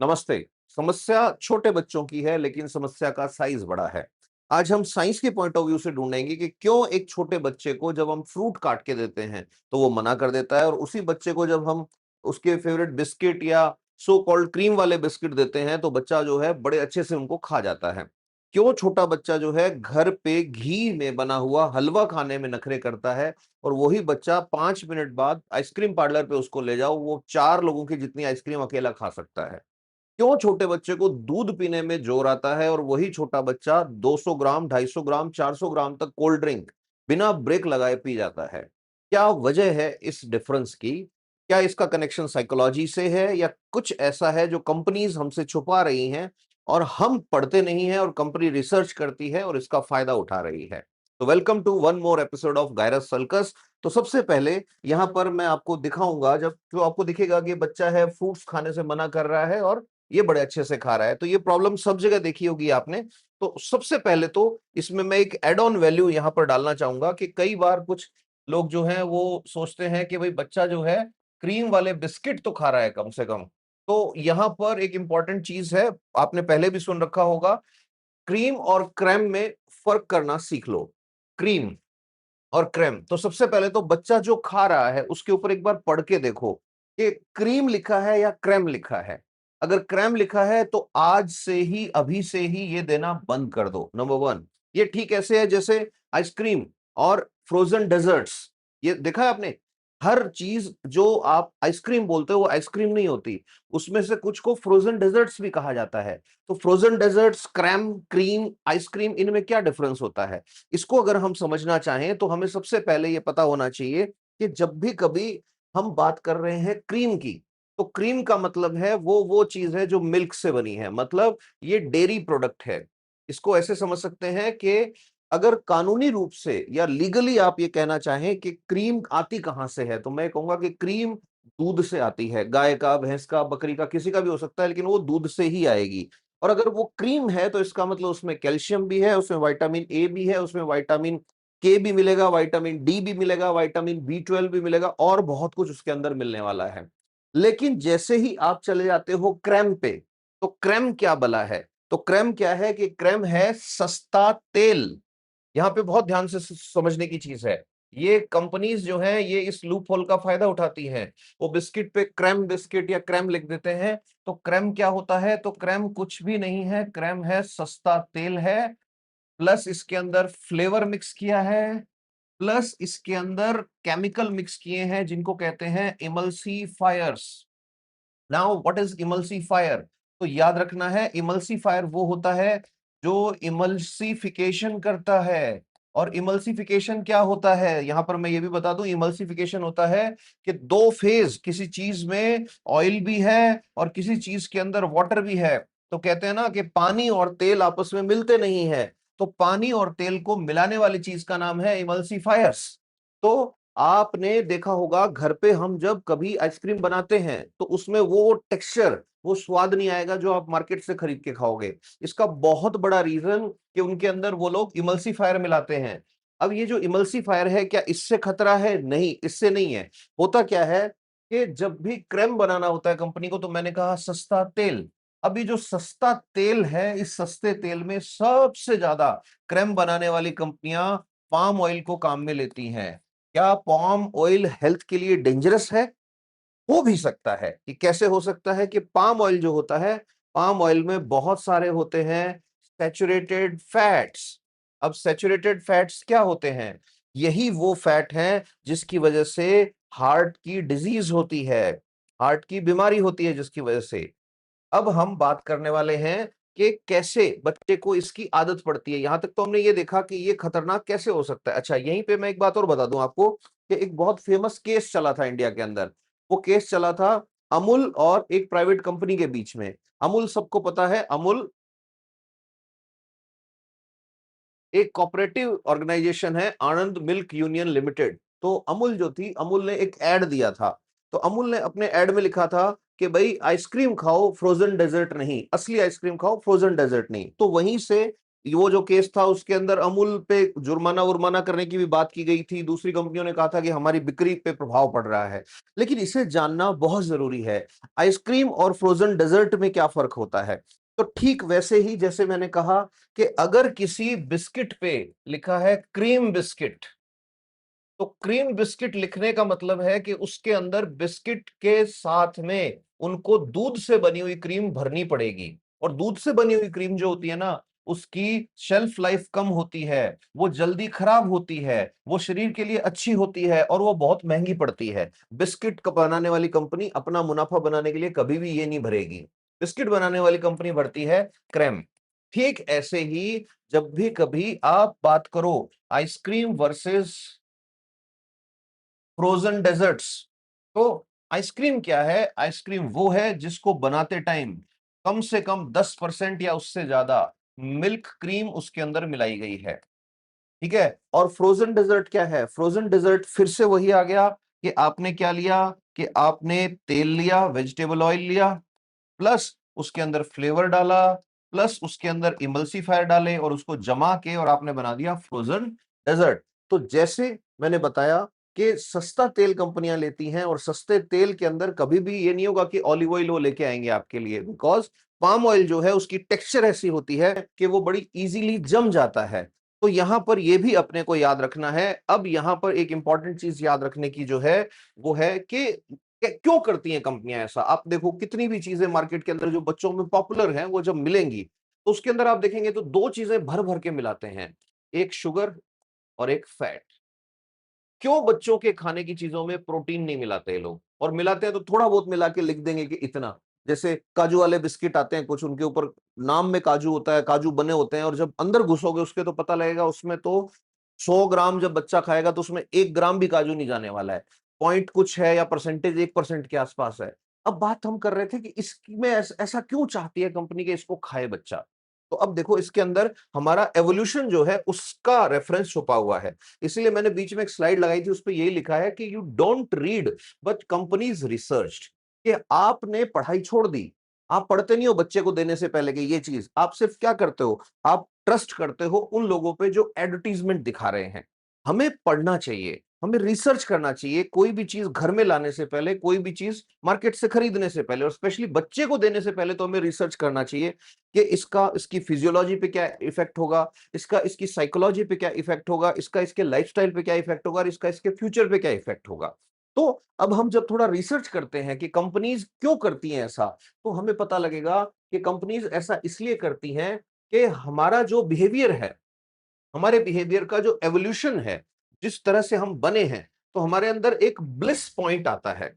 नमस्ते। समस्या छोटे बच्चों की है लेकिन समस्या का साइज बड़ा है। आज हम साइंस के पॉइंट ऑफ व्यू से ढूंढेंगे कि क्यों एक छोटे बच्चे को जब हम फ्रूट काट के देते हैं तो वो मना कर देता है और उसी बच्चे को जब हम उसके फेवरेट बिस्किट या सो कॉल्ड क्रीम वाले बिस्किट देते हैं तो बच्चा जो है बड़े अच्छे से उनको खा जाता है। क्यों छोटा बच्चा जो है घर पे घी में बना हुआ हलवा खाने में नखरे करता है और वही बच्चा 5 मिनट बाद आइसक्रीम पार्लर पे उसको ले जाओ वो 4 लोगों की जितनी आइसक्रीम अकेला खा सकता है। क्यों छोटे बच्चे को दूध पीने में जोर आता है और वही छोटा बच्चा 200 ग्राम, 250 ग्राम, 400 ग्राम तक कोल्ड ड्रिंक बिना ब्रेक लगाए पी जाता है? क्या वजह है इस डिफरेंस की? क्या इसका कनेक्शन साइकोलॉजी से है या कुछ ऐसा है जो कंपनीज हमसे छुपा रही हैं और हम पढ़ते नहीं हैं और कंपनी रिसर्च करती है और इसका फायदा उठा रही है? तो welcome to one more episode of गायरस सर्कस। तो सबसे पहले यहाँ पर मैं आपको दिखाऊंगा, जब जो आपको दिखेगा कि बच्चा है फ्रूट्स खाने से मना कर रहा है और ये बड़े अच्छे से खा रहा है, तो ये प्रॉब्लम सब जगह देखी होगी आपने। तो सबसे पहले तो इसमें मैं एक एड ऑन वैल्यू यहाँ पर डालना चाहूंगा कि कई बार कुछ लोग जो हैं वो सोचते हैं कि भाई बच्चा जो है क्रीम वाले बिस्किट तो खा रहा है कम से कम। तो यहाँ पर एक इंपॉर्टेंट चीज है, आपने पहले भी सुन रखा होगा, क्रीम और क्रैम में फर्क करना सीख लो। क्रीम और क्रैम, तो सबसे पहले तो बच्चा जो खा रहा है उसके ऊपर एक बार पढ़ के देखो कि क्रीम लिखा है या क्रैम लिखा है। अगर क्रैम लिखा है तो आज से ही, अभी से ही ये देना बंद कर दो। नंबर वन, ये ठीक ऐसे है जैसे आइसक्रीम और फ्रोजन डेजर्ट्स। ये देखा है आपने, हर चीज जो आप आइसक्रीम बोलते हो वो आइसक्रीम नहीं होती, उसमें से कुछ को फ्रोजन डेजर्ट्स भी कहा जाता है। तो frozen desserts, cream, cream, ice cream, इनमें क्या डिफरेंस होता है? इसको अगर हम समझना चाहें तो हमें सबसे पहले ये पता होना चाहिए कि जब भी कभी हम बात कर रहे हैं क्रीम की, तो क्रीम का मतलब है वो चीज है जो मिल्क से बनी है, मतलब ये डेयरी प्रोडक्ट है। इसको ऐसे समझ सकते हैं कि अगर कानूनी रूप से या लीगली आप ये कहना चाहें कि क्रीम आती कहां से है, तो मैं कहूंगा कि क्रीम दूध से आती है। गाय का, भैंस का, बकरी का, किसी का भी हो सकता है, लेकिन वो दूध से ही आएगी। और अगर वो क्रीम है तो इसका मतलब उसमें कैल्शियम भी है, उसमें विटामिन ए भी है, उसमें विटामिन के भी मिलेगा, विटामिन डी भी मिलेगा, विटामिन बी 12 भी मिलेगा और बहुत कुछ उसके अंदर मिलने वाला है। लेकिन जैसे ही आप चले जाते हो क्रैम पे, तो क्रैम क्या बला है? तो क्रैम क्या है कि क्रैम है सस्ता तेल। यहाँ पे बहुत ध्यान से समझने की चीज है। ये कंपनीज जो हैं ये इस लूप होल का फायदा उठाती हैं। वो बिस्किट पे क्रैम बिस्किट या क्रैम लिख देते हैं। तो क्रैम क्या होता है? तो क्रैम कुछ भी नहीं है, क्रैम है सस्ता तेल है, प्लस इसके अंदर फ्लेवर मिक्स किया है, प्लस इसके अंदर केमिकल मिक्स किए हैं जिनको कहते हैं emulsifiers. Now what is emulsifier? तो याद रखना है, इमल्सीफायर वो होता है जो इमल्सिफिकेशन करता है। और इमल्सिफिकेशन क्या होता है, यहां पर मैं ये भी बता दूं, इमल्सिफिकेशन होता है कि दो फेज, किसी चीज में ऑयल भी है और किसी चीज के अंदर वाटर भी है। तो कहते हैं ना कि पानी और तेल आपस में मिलते नहीं है, तो पानी और तेल को मिलाने वाली चीज का नाम है इमल्सीफायर्स। तो आपने देखा होगा घर पे हम जब कभी आइसक्रीम बनाते हैं तो उसमें वो टेक्सचर, वो स्वाद नहीं आएगा जो आप मार्केट से खरीद के खाओगे। इसका बहुत बड़ा रीजन कि उनके अंदर वो लोग इमल्सीफायर मिलाते हैं। अब ये जो इमल्सीफायर है, क्या इससे खतरा है? नहीं, इससे नहीं है। होता क्या है कि जब भी क्रेम बनाना होता है कंपनी को, तो मैंने कहा सस्ता तेल। अभी जो सस्ता तेल है, इस सस्ते तेल में सबसे ज्यादा क्रेम बनाने वाली कंपनियां पाम ऑयल को काम में लेती हैं। क्या पाम ऑयल हेल्थ के लिए डेंजरस है? हो भी सकता है। कि कैसे हो सकता है कि पाम ऑयल जो होता है, पाम ऑयल में बहुत सारे होते हैं सैचुरेटेड फैट्स। अब सैचुरेटेड फैट्स क्या होते हैं? यही वो फैट हैं जिसकी वजह से हार्ट की डिजीज होती है, हार्ट की बीमारी होती है जिसकी वजह से। अब हम बात करने वाले हैं कि कैसे बच्चे को इसकी आदत पड़ती है। यहां तक तो हमने ये देखा कि ये खतरनाक कैसे हो सकता है। अच्छा, यहीं पे मैं एक बात और बता दूं आपको कि एक बहुत फेमस केस चला था इंडिया के अंदर। वो केस चला था अमूल और एक प्राइवेट कंपनी के बीच में। अमूल सबको पता है, अमूल एक कोऑपरेटिव ऑर्गेनाइजेशन है, आनंद मिल्क यूनियन लिमिटेड। तो अमूल जो थी, अमूल ने एक एड दिया था। तो अमूल ने अपने एड में लिखा था कि भाई आइसक्रीम खाओ, फ्रोजन डेजर्ट नहीं, असली आइसक्रीम खाओ, फ्रोजन डेजर्ट नहीं। तो वहीं से वो जो केस था उसके अंदर अमूल पे जुर्माना उर्माना करने की भी बात की गई थी, दूसरी कंपनियों ने कहा था कि हमारी बिक्री पे प्रभाव पड़ रहा है। लेकिन इसे जानना बहुत जरूरी है, आइसक्रीम और फ्रोजन डेजर्ट में क्या फर्क होता है। तो ठीक वैसे ही जैसे मैंने कहा कि अगर किसी बिस्किट पे लिखा है क्रीम बिस्किट, तो क्रीम बिस्किट लिखने का मतलब है कि उसके अंदर बिस्किट के साथ में उनको दूध से बनी हुई क्रीम भरनी पड़ेगी, और दूध से बनी हुई क्रीम जो होती है ना, उसकी शेल्फ लाइफ कम होती है, वो जल्दी खराब होती है, वो शरीर के लिए अच्छी होती है और वो बहुत महंगी पड़ती है। बिस्किट का बनाने वाली कंपनी अपना मुनाफा बनाने के लिए कभी भी ये नहीं भरेगी, बिस्किट बनाने वाली कंपनी भरती है क्रेम। ठीक ऐसे ही जब भी कभी आप बात करो आइसक्रीम वर्सेस फ्रोजन डेजर्ट्स, तो आइसक्रीम क्या है, आइसक्रीम वो है जिसको बनाते टाइम कम से कम 10% या उससे ज्यादा मिल्क क्रीम उसके अंदर मिलाई गई है। ठीक है, और फ्रोजन डेजर्ट क्या है, फ्रोजन डेजर्ट फिर से वही आ गया कि आपने क्या लिया, कि आपने तेल लिया, वेजिटेबल ऑयल लिया, प्लस उसके अंदर फ्लेवर डाला, प्लस उसके अंदर इमल्सिफायर डाले और उसको जमा के और आपने बना दिया फ्रोजन डेजर्ट। तो जैसे मैंने बताया कि सस्ता तेल कंपनियां लेती हैं, और सस्ते तेल के अंदर कभी भी ये नहीं होगा कि ऑलिव ऑयल वो लेके आएंगे आपके लिए, बिकॉज पाम ऑयल जो है उसकी टेक्सचर ऐसी होती है कि वो बड़ी इजीली जम जाता है। तो यहां पर ये भी अपने को याद रखना है। अब यहां पर एक इंपॉर्टेंट चीज याद रखने की जो है वो है कि क्यों करती हैं कंपनियां ऐसा। आप देखो कितनी भी चीजें मार्केट के अंदर जो बच्चों में पॉपुलर हैं, वो जब मिलेंगी तो उसके अंदर आप देखेंगे तो दो चीजें भर भर के मिलाते हैं, एक शुगर और एक फैट। क्यों बच्चों के खाने की चीजों में प्रोटीन नहीं मिलाते ये लोग, और मिलाते हैं तो थोड़ा बहुत मिला के लिख देंगे कि इतना। जैसे काजू वाले बिस्किट आते हैं कुछ, उनके ऊपर नाम में काजू होता है, काजू बने होते हैं, और जब अंदर घुसोगे उसके तो पता लगेगा उसमें तो 100 ग्राम जब बच्चा खाएगा तो उसमें 1 ग्राम भी काजू नहीं जाने वाला है। पॉइंट कुछ है या परसेंटेज 1% के आसपास है। अब बात हम कर रहे थे कि इसमें ऐसा क्यों चाहती है कंपनी के इसको खाए बच्चा। तो अब देखो इसके अंदर हमारा एवोल्यूशन जो है उसका रेफरेंस छुपा हुआ है। इसीलिए मैंने बीच में एक स्लाइड लगाई थी, उस पर यही लिखा है कि you don't read but companies research. कि आपने पढ़ाई छोड़ दी, आप पढ़ते नहीं हो बच्चे को देने से पहले कि ये चीज, आप सिर्फ क्या करते हो, आप ट्रस्ट करते हो उन लोगों पे जो एडवर्टीजमेंट दिखा रहे हैं। हमें पढ़ना चाहिए, हमें रिसर्च करना चाहिए, कोई भी चीज घर में लाने से पहले, कोई भी चीज मार्केट से खरीदने से पहले, और स्पेशली बच्चे को देने से पहले तो हमें रिसर्च करना चाहिए कि इसकी फिजियोलॉजी पे क्या इफेक्ट होगा, इसकी साइकोलॉजी पे क्या इफेक्ट होगा, इसका इसके लाइफस्टाइल पे क्या इफेक्ट होगा, और इसका इसके फ्यूचर पे क्या इफेक्ट होगा। तो अब हम जब थोड़ा रिसर्च करते हैं कि कंपनीज क्यों करती हैं ऐसा, तो हमें पता लगेगा कि कंपनीज ऐसा इसलिए करती हैं कि हमारा जो बिहेवियर है, हमारे बिहेवियर का जो एवोल्यूशन है, जिस तरह से हम बने हैं, तो हमारे अंदर एक ब्लिस पॉइंट आता है।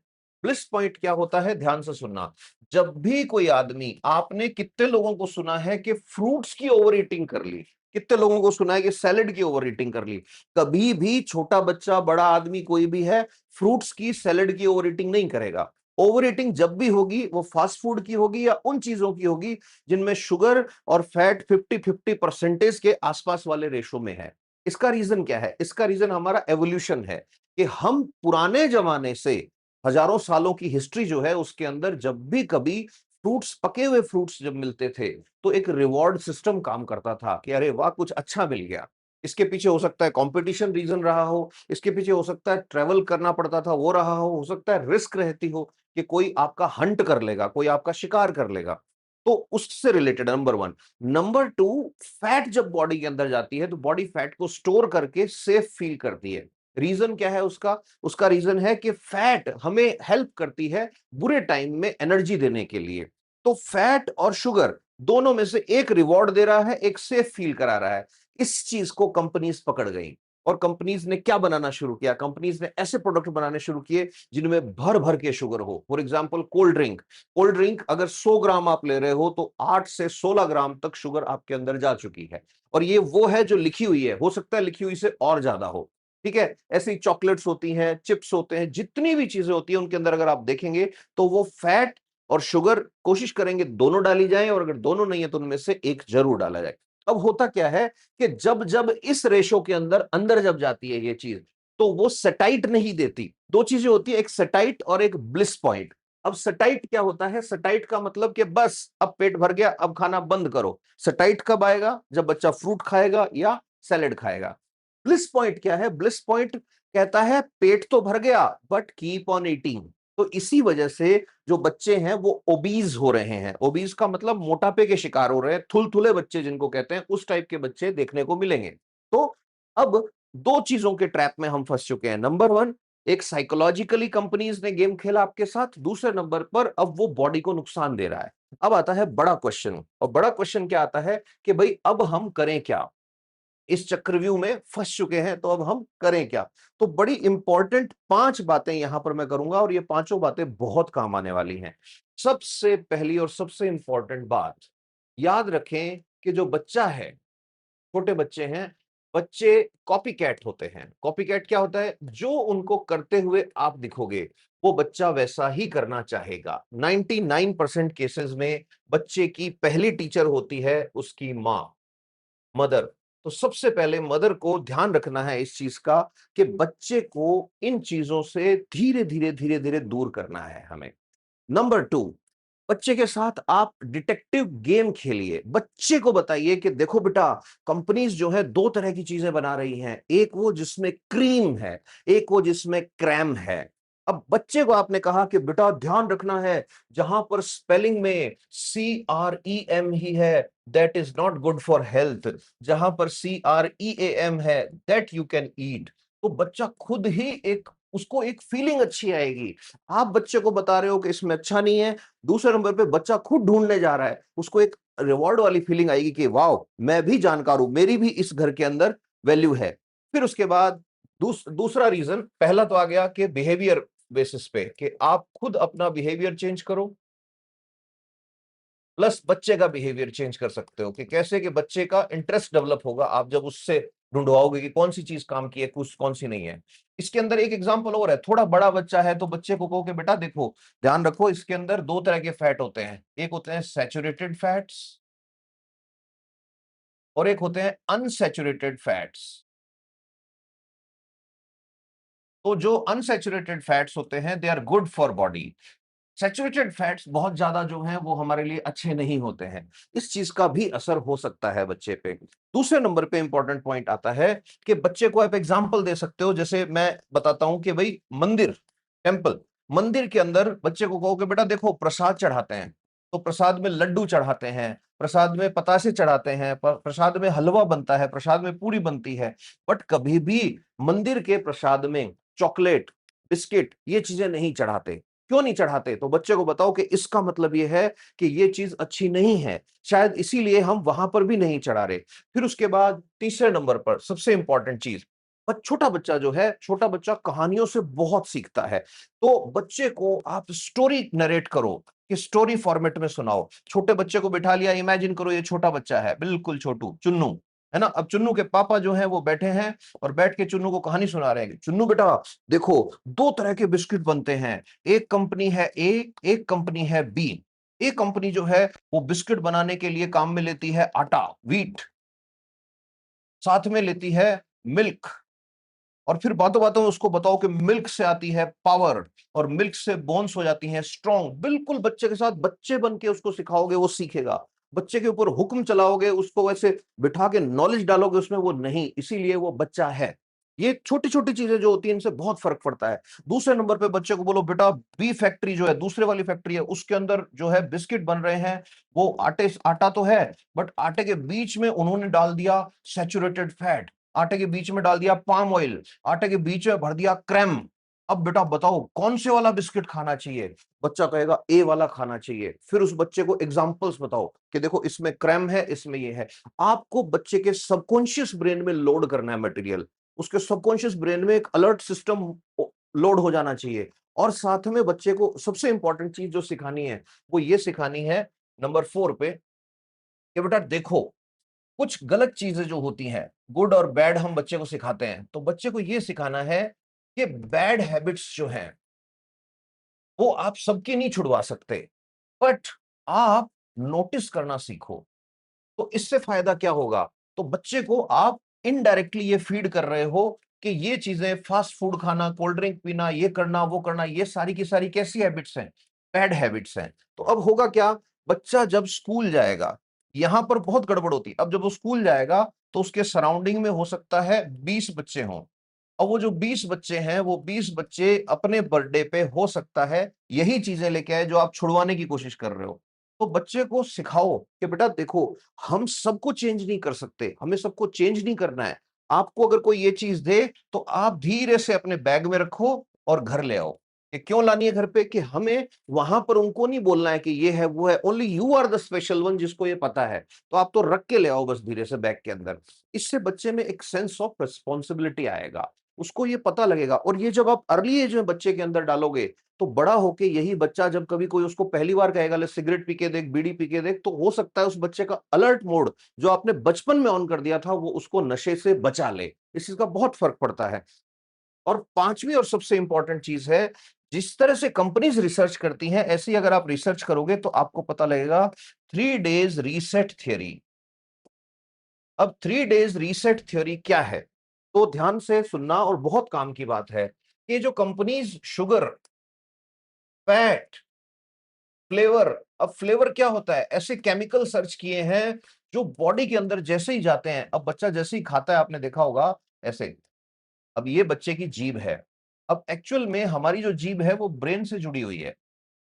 ब्लिस पॉइंट क्या होता है, ध्यान से सुनना। जब भी कोई आदमी, आपने कितने लोगों को सुना है कि फ्रूट्स की ओवर ईटिंग कर ली, कितने लोगों को सुना है कि सैलेड की ओवर ईटिंग कर ली। कभी भी छोटा बच्चा, बड़ा आदमी, कोई भी है, फ्रूट्स की, सैलेड की ओवर ईटिंग नहीं करेगा। ओवर ईटिंग जब भी होगी वो फास्ट फूड की होगी या उन चीजों की होगी जिनमें शुगर और फैट 50-50% के आसपास वाले रेशो में है। इसका रीजन क्या है, इसका रीजन हमारा एवोल्यूशन है कि हम पुराने जमाने से, हजारों सालों की हिस्ट्री जो है उसके अंदर, जब भी कभी फ्रूट्स, पके हुए फ्रूट्स जब मिलते थे तो एक रिवॉर्ड सिस्टम काम करता था कि अरे वाह कुछ अच्छा मिल गया। इसके पीछे हो सकता है कंपटीशन रीजन रहा हो, इसके पीछे हो सकता है ट्रेवल करना पड़ता था वो रहा हो सकता है रिस्क रहती हो कि कोई आपका हंट कर लेगा, कोई आपका शिकार कर लेगा। तो उससे related number one. Number two, fat जब बॉडी के अंदर जाती है तो बॉडी फैट को स्टोर करके सेफ फील करती है। रीजन क्या है उसका, उसका रीजन है कि फैट हमें हेल्प करती है बुरे टाइम में एनर्जी देने के लिए। तो फैट और शुगर दोनों में से एक रिवॉर्ड दे रहा है, एक सेफ फील करा रहा है। इस चीज को कंपनीज पकड़ गई, और कंपनीज ने क्या बनाना शुरू किया, कंपनीज ने ऐसे प्रोडक्ट बनाने शुरू किए जिनमें भर भर के शुगर हो। For example cold drink, cold drink अगर 100 ग्राम आप ले रहे हो तो 8 से 16 ग्राम तक शुगर आपके अंदर जा चुकी है, और ये वो है जो लिखी हुई है, हो सकता है लिखी हुई से और ज्यादा हो। ठीक है, ऐसी चॉकलेट्स होती हैं, चिप्स होते हैं, जितनी भी चीजें होती हैं उनके अंदर अगर आप देखेंगे तो वो फैट और शुगर कोशिश करेंगे दोनों डाली जाए, और अगर दोनों नहीं है तो उनमें से एक जरूर डाला जाए। अब होता क्या है कि जब जब इस रेशो के अंदर अंदर जब जाती है ये चीज, तो वो सेटाइट नहीं देती। दो चीजें होती है, एक सेटाइट और एक ब्लिस पॉइंट। अब सटाइट क्या होता है? सटाइट का मतलब कि बस अब पेट भर गया, अब खाना बंद करो। सटाइट कब आएगा? जब बच्चा फ्रूट खाएगा या सैलेड खाएगा। ब्लिस पॉइंट क्या है? ब्लिस पॉइंट कहता है पेट तो भर गया बट कीप ऑन ईटिंग। तो इसी वजह से जो बच्चे हैं वो ओबीज हो रहे हैं। ओबीज का मतलब मोटापे के शिकार हो रहे हैं, थुलथुले बच्चे जिनको कहते हैं, उस टाइप के बच्चे देखने को मिलेंगे। तो अब दो चीजों के ट्रैप में हम फंस चुके हैं। नंबर वन, एक साइकोलॉजिकली कंपनीज ने गेम खेला आपके साथ। दूसरे नंबर पर अब वो बॉडी को नुकसान दे रहा है। अब आता है बड़ा क्वेश्चन, और बड़ा क्वेश्चन क्या आता है कि भाई अब हम करें क्या? इस चक्रव्यूह में फंस चुके हैं, तो अब हम करें क्या? तो बड़ी इंपॉर्टेंट 5 बातें यहां पर मैं करूंगा, और ये पांचों बातें बहुत काम आने वाली हैं। सबसे पहली और सबसे इंपॉर्टेंट बात, याद रखें कि जो बच्चा है, छोटे बच्चे हैं, बच्चे कॉपी कैट होते हैं। कॉपी कैट क्या होता है? जो उनको करते हुए आप दिखोगे, वो बच्चा वैसा ही करना चाहेगा। 99% केसेस में बच्चे की पहली टीचर होती है उसकी मां, मदर। तो सबसे पहले मदर को ध्यान रखना है इस चीज का कि बच्चे को इन चीजों से धीरे धीरे धीरे धीरे दूर करना है हमें। नंबर टू, बच्चे के साथ आप डिटेक्टिव गेम खेलिए। बच्चे को बताइए कि देखो बेटा, कंपनीज जो है दो तरह की चीजें बना रही हैं, एक वो जिसमें क्रीम है, एक वो जिसमें क्रैम है। अब बच्चे को आपने कहा कि बेटा ध्यान रखना है, जहां पर स्पेलिंग में CREM ही है, that is not good for health. जहां पर CREAM है, दैट यू कैन ईट। तो बच्चा खुद ही एक, उसको एक फीलिंग अच्छी आएगी। आप बच्चे को बता रहे हो कि इसमें अच्छा नहीं है, दूसरे नंबर पे बच्चा खुद ढूंढने जा रहा है, उसको एक रिवॉर्ड वाली फीलिंग आएगी कि वाओ, मैं भी जानकार हूं, मेरी भी इस घर के अंदर वैल्यू है। फिर उसके बाद दूसरा रीजन, पहला तो आ गया कि बिहेवियर बेसिस पे, कि आप खुद अपना बिहेवियर चेंज करो, प्लस बच्चे का बिहेवियर चेंज कर सकते हो कि कैसे, कि बच्चे का इंटरेस्ट डेवलप होगा आप जब उससे ढूंढवाओगे कि कौन सी चीज काम की है, कुछ कौन सी नहीं है। इसके अंदर एक एग्जांपल और है, थोड़ा बड़ा बच्चा है तो बच्चे को कहो कि बेटा देखो, ध्यान रखो, इसके अंदर दो तरह के फैट होते हैं, एक होते हैं सैचुरेटेड फैट्स और एक होते हैं अनसैचुरेटेड फैट्स। तो जो अनसैचुरेटेड फैट्स होते हैं they are good for body. Saturated fats बहुत ज्यादा जो हैं वो हमारे लिए अच्छे नहीं होते हैं। इस चीज का भी असर हो सकता है बच्चे पे। दूसरे नंबर पे इंपॉर्टेंट पॉइंट आता है कि बच्चे को आप एग्जांपल दे सकते हो। जैसे मैं बताता हूं कि भाई मंदिर, टेम्पल, मंदिर के अंदर बच्चे को कहो कि बेटा देखो, प्रसाद चढ़ाते हैं, तो प्रसाद में लड्डू चढ़ाते हैं, प्रसाद में पतासे चढ़ाते हैं, प्रसाद में हलवा बनता है, प्रसाद में पूरी बनती है। बट कभी भी मंदिर के प्रसाद में चॉकलेट, बिस्किट, ये चीजें नहीं चढ़ाते। क्यों नहीं चढ़ाते? तो बच्चे को बताओ कि इसका मतलब ये है कि ये चीज अच्छी नहीं है, शायद इसीलिए हम वहां पर भी नहीं चढ़ा रहे। फिर उसके बाद तीसरे नंबर पर सबसे इंपॉर्टेंट चीज, छोटा बच्चा जो है, छोटा बच्चा कहानियों से बहुत सीखता है। तो बच्चे को आप स्टोरी नरेट करो, कि स्टोरी फॉर्मेट में सुनाओ। छोटे बच्चे को बिठा लिया, इमेजिन करो ये छोटा बच्चा है, बिल्कुल छोटू, चुन्नू, है ना। अब चुन्नू के पापा जो हैं वो बैठे हैं और बैठ के चुन्नू को कहानी सुना रहे हैं। चुन्नू बेटा देखो, दो तरह के बिस्किट बनते हैं, एक कंपनी है ए, एक कंपनी है बी। ए कंपनी जो है वो बिस्किट बनाने के लिए काम में लेती है आटा, व्हीट, साथ में लेती है मिल्क। और फिर बातों बातों में उसको बताओ कि मिल्क से आती है पावर, और मिल्क से बोन्स हो जाती हैं स्ट्रॉन्ग। बिल्कुल बच्चे के साथ बच्चे बन के उसको सिखाओगे, वो सीखेगा। बच्चे के ऊपर हुक्म चलाओगे, उसको वैसे बिठा के नॉलेज डालोगे उसमें, वो नहीं, इसीलिए वो बच्चा है। ये छोटी छोटी चीजें जो होती हैं इनसे बहुत फर्क पड़ता है। दूसरे नंबर पे बच्चे को बोलो बेटा, बी फैक्ट्री जो है, दूसरे वाली फैक्ट्री है, उसके अंदर जो है बिस्किट बन रहे हैं, वो आटा तो है, बट आटे के बीच में उन्होंने डाल दिया सैचुरेटेड फैट, आटे के बीच में डाल दिया पाम ऑयल, आटे के बीच में भर दिया क्रैम। अब बेटा बताओ कौन से वाला बिस्किट खाना चाहिए? बच्चा कहेगा ए वाला खाना चाहिए। फिर उस बच्चे को एग्जांपल्स बताओ कि देखो इसमें क्रैम है, इसमें ये है। आपको बच्चे के सबकॉन्शियस ब्रेन में लोड करना है मटेरियल, उसके सबकॉन्शियस ब्रेन में एक अलर्ट सिस्टम लोड हो जाना चाहिए। और साथ में बच्चे को सबसे इंपॉर्टेंट चीज जो सिखानी है वो ये सिखानी है, नंबर 4 पे, कि बेटा देखो, कुछ गलत चीजें जो होती हैं, गुड और बैड, हम बच्चे को सिखाते हैं। तो बच्चे को यह सिखाना है कि बैड हैबिट्स जो हैं वो आप सबके नहीं छुड़वा सकते, बट आप नोटिस करना सीखो। तो इससे फायदा क्या होगा? तो बच्चे को आप इनडायरेक्टली ये फीड कर रहे हो कि ये चीजें, फास्ट फूड खाना, कोल्ड ड्रिंक पीना, ये करना, वो करना, ये सारी की सारी कैसी हैबिट्स हैं? बैड हैबिट्स हैं। तो अब होगा क्या, बच्चा जब स्कूल जाएगा, यहाँ पर बहुत गड़बड़ होती है। अब जब वो स्कूल जाएगा तो उसके सराउंडिंग में हो सकता है 20 बच्चे हों। और वो जो 20 बच्चे हैं, वो 20 बच्चे अपने बर्थडे पे हो सकता है यही चीजें लेके आए जो आप छुड़वाने की कोशिश कर रहे हो। तो बच्चे को सिखाओ कि बेटा देखो, हम सबको चेंज नहीं कर सकते, हमें सबको चेंज नहीं करना है। आपको अगर कोई ये चीज दे तो आप धीरे से अपने बैग में रखो और घर ले आओ। कि क्यों लानी है घर पे, कि हमें वहां पर उनको नहीं बोलना है कि ये है वो है, only you are the special one जिसको ये पता है। तो आप तो रख के ले आओ बस धीरे से बैग के अंदर। इससे बच्चे में एक सेंस ऑफ रिस्पॉन्सिबिलिटी आएगा, उसको ये पता लगेगा। और ये जब आप अर्ली एज में बच्चे के अंदर डालोगे तो बड़ा होके यही बच्चा जब कभी कोई उसको पहली बार कहेगा ले सिगरेट पी के देख, बीड़ी पी के देख, तो हो सकता है उस बच्चे का अलर्ट मोड जो आपने बचपन में ऑन कर दिया था वो उसको नशे से बचा ले। इस चीज का बहुत फर्क पड़ता है। और पांचवी और सबसे इंपॉर्टेंट चीज है, जिस तरह से कंपनीज रिसर्च करती हैं ऐसी अगर आप रिसर्च करोगे तो आपको पता लगेगा 3 डेज रीसेट थ्योरी। अब 3 डेज रीसेट थ्योरी क्या है, तो ध्यान से सुनना और बहुत काम की बात है। ये जो कंपनीज शुगर, फैट, फ्लेवर, अब फ्लेवर क्या होता है, ऐसे केमिकल सर्च किए हैं जो बॉडी के अंदर जैसे ही जाते हैं, अब बच्चा जैसे ही खाता है आपने देखा होगा ऐसे। अब ये बच्चे की जीभ है। अब एक्चुअल में हमारी जो जीभ है वो ब्रेन से जुड़ी हुई है।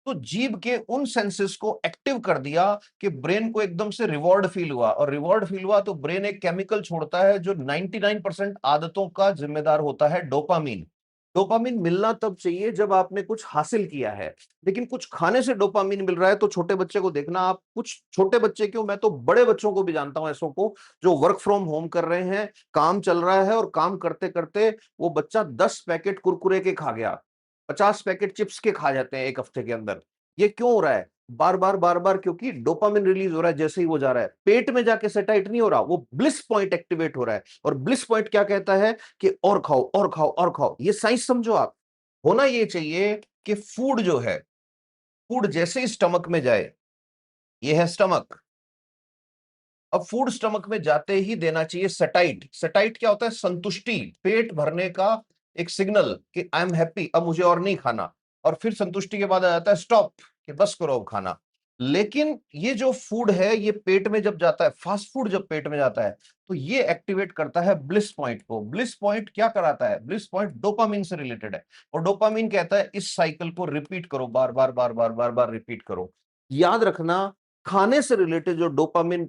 तो जीभ के उन सेंसेस को एक्टिव कर दिया कि ब्रेन को एकदम से रिवॉर्ड फील हुआ, और रिवॉर्ड फील हुआ तो ब्रेन एक केमिकल छोड़ता है जो 99% आदतों का जिम्मेदार होता है, डोपामीन। डोपामीन मिलना तब चाहिए जब आपने कुछ हासिल किया है, लेकिन कुछ खाने से डोपामीन मिल रहा है तो छोटे बच्चे को देखना आप, कुछ छोटे बच्चे क्यों, मैं तो बड़े बच्चों को भी जानता हूं ऐसों को जो वर्क फ्रॉम होम कर रहे हैं, काम चल रहा है और काम करते करते वो बच्चा 10 पैकेट कुरकुरे के खा गया, 50 पैकेट चिप्स के खा जाते हैं एक हफ्ते के अंदर। ये क्यों हो रहा है, बार बार बार बार, क्योंकि डोपामिन रिलीज हो रहा है जैसे ही वो जा रहा है, पेट में जाके सेटाइट नहीं हो रहा, वो ब्लिस पॉइंट एक्टिवेट हो रहा है। और ब्लिस पॉइंट क्या कहता है कि और खाओ और खाओ और खाओ। ये साइंस समझो आप। होना ये चाहिए कि फूड जो है, फूड जैसे ही स्टमक में जाए, ये है स्टमक। अब फूड स्टमक में जाते ही देना चाहिए सटाइट। सटाइट क्या होता है, संतुष्टि, पेट भरने का एक सिग्नल कि आई एम हैप्पी, अब मुझे और नहीं खाना। और फिर संतुष्टि के बाद आ जाता है स्टॉप, कि बस करो अब खाना। लेकिन ये जो फूड है ये पेट में जब जाता है, फास्ट फूड जब पेट में जाता है तो ये एक्टिवेट करता है ब्लिस पॉइंट को। ब्लिस पॉइंट क्या कराता है, ब्लिस पॉइंट डोपामिन से रिलेटेड है। और डोपामिन कहता है इस साइकिल को रिपीट करो, बार बार बार बार बार बार रिपीट करो। याद रखना, खाने से रिलेटेड जो डोपामिन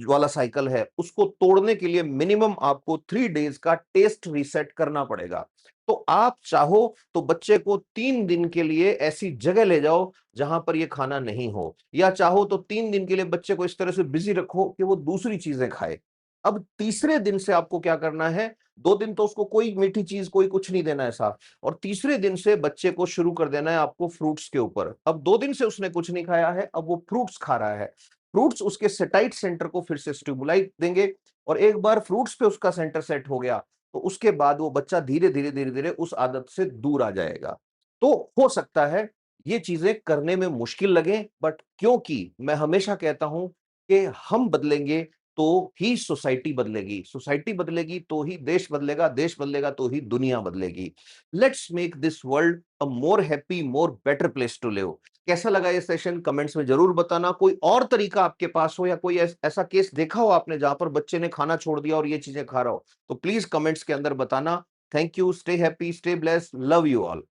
वाला साइकिल है उसको तोड़ने के लिए मिनिमम आपको 3 डेज का टेस्ट रीसेट करना पड़ेगा। तो आप चाहो तो बच्चे को 3 दिन के लिए ऐसी जगह ले जाओ जहां पर ये खाना नहीं हो, या चाहो तो 3 दिन के लिए बच्चे को इस तरह से बिजी रखो कि वो दूसरी चीजें खाए। अब तीसरे दिन से आपको क्या करना है, 2 दिन तो उसको कोई मीठी चीज कोई कुछ नहीं देना है साफ, और तीसरे दिन से बच्चे को शुरू कर देना है आपको फ्रूट्स के ऊपर। अब 2 दिन से उसने कुछ नहीं खाया है, अब वो फ्रूट्स खा रहा है। फ्रूट्स उसके सेटाइट सेंटर को फिर से स्टिमुलाइट देंगे, और एक बार फ्रूट्स पे उसका सेंटर सेट हो गया तो उसके बाद वो बच्चा धीरे धीरे धीरे धीरे उस आदत से दूर आ जाएगा। तो हो सकता है ये चीजें करने में मुश्किल लगे, बट क्योंकि मैं हमेशा कहता हूं कि हम बदलेंगे तो ही सोसाइटी बदलेगी, सोसाइटी बदलेगी तो ही देश बदलेगा, देश बदलेगा तो ही दुनिया बदलेगी। Let's make this world a more happy, more better place to live. कैसा लगा ये सेशन, कमेंट्स में जरूर बताना। कोई और तरीका आपके पास हो या कोई ऐसा केस देखा हो आपने जहां पर बच्चे ने खाना छोड़ दिया और ये चीजें खा रहा हो, तो प्लीज कमेंट्स के अंदर बताना। Thank you, stay happy, stay blessed, love you all.